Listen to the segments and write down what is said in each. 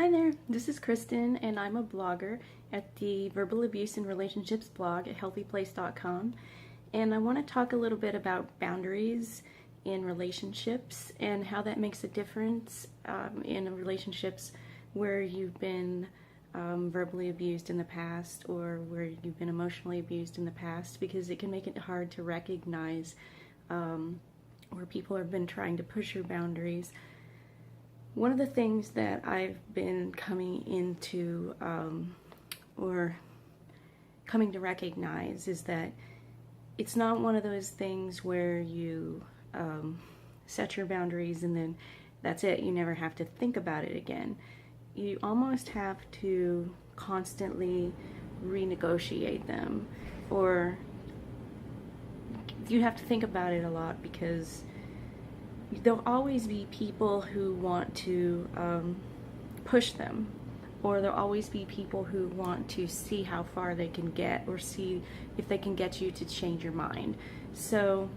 Hi there, this is Kristen, and I'm a blogger at the Verbal Abuse and Relationships blog at HealthyPlace.com. And I want to talk a little bit about boundaries in relationships and how that makes a difference in relationships where you've been verbally abused in the past or where you've been emotionally abused in the past, because it can make it hard to recognize where people have been trying to push your boundaries. One of the things that I've been coming into or coming to recognize is that it's not one of those things where you set your boundaries and then that's it. You never have to think about it again. You almost have to constantly renegotiate them, or you have to think about it a lot, because there'll always be people who want to push them, or there'll always be people who want to see how far they can get or see if they can get you to change your mind. So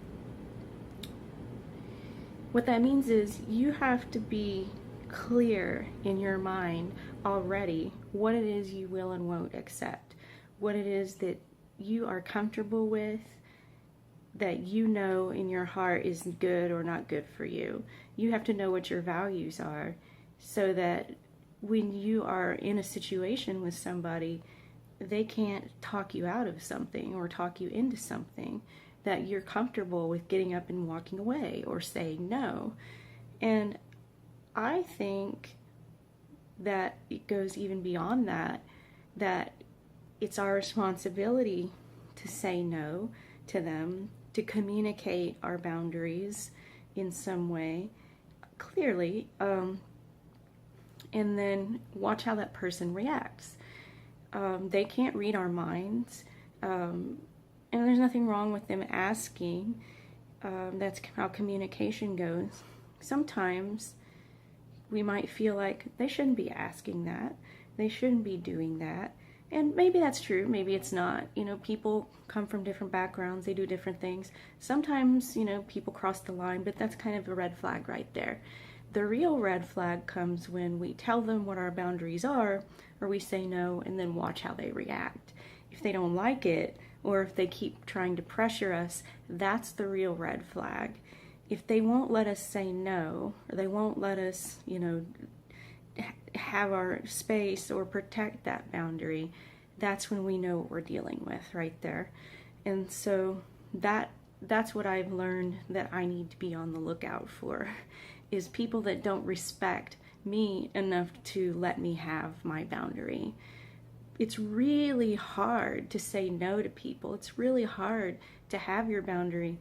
what that means is you have to be clear in your mind already what it is you will and won't accept, what it is that you are comfortable with, that you know in your heart is good or not good for you. You have to know what your values are, so that when you are in a situation with somebody, they can't talk you out of something or talk you into something, that you're comfortable with getting up and walking away or saying no. And I think that it goes even beyond that, that it's our responsibility to say no to them, to communicate our boundaries in some way clearly, and then watch how that person reacts. They can't read our minds, and there's nothing wrong with them asking. That's how communication goes. Sometimes we might feel like they shouldn't be asking that, they shouldn't be doing that. And maybe that's true, maybe it's not. You know, people come from different backgrounds, they do different things. Sometimes, you know, people cross the line, but that's kind of a red flag right there. The real red flag comes when we tell them what our boundaries are, or we say no, and then watch how they react. If they don't like it, or if they keep trying to pressure us, that's the real red flag. If they won't let us say no, or they won't let us, you know, have our space or protect that boundary, that's when we know what we're dealing with right there. And so that's what I've learned that I need to be on the lookout for, is people that don't respect me enough to let me have my boundary. It's really hard to say no to people. It's really hard to have your boundary.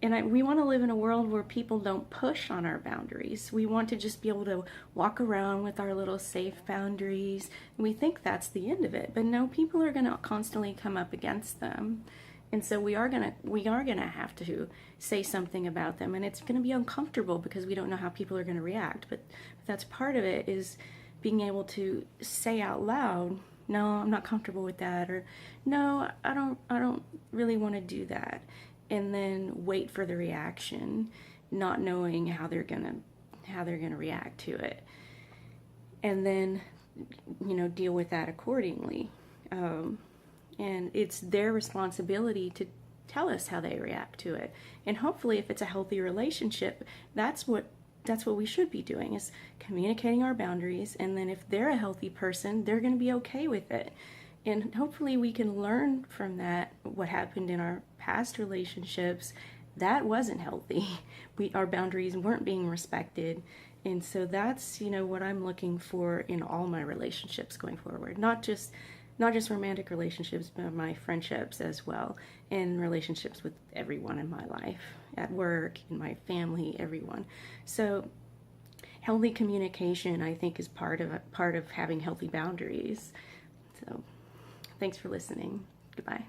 And we want to live in a world where people don't push on our boundaries. We want to just be able to walk around with our little safe boundaries. And we think that's the end of it. But no, people are going to constantly come up against them. And so we are going to have to say something about them. And it's going to be uncomfortable because we don't know how people are going to react. But that's part of it, is being able to say out loud, no, I'm not comfortable with that, or no, I don't really want to do that. And then wait for the reaction, not knowing how they're gonna react to it, and then, you know, deal with that accordingly. And it's their responsibility to tell us how they react to it. And hopefully, if it's a healthy relationship, that's what we should be doing, is communicating our boundaries. And then if they're a healthy person, they're going to be okay with it. And hopefully we can learn from that, what happened in our past relationships. That wasn't healthy. Our boundaries weren't being respected. And so that's, you know, what I'm looking for in all my relationships going forward. Not just romantic relationships, but my friendships as well, and relationships with everyone in my life, at work, in my family, everyone. So healthy communication, I think, is part of having healthy boundaries. So thanks for listening. Goodbye.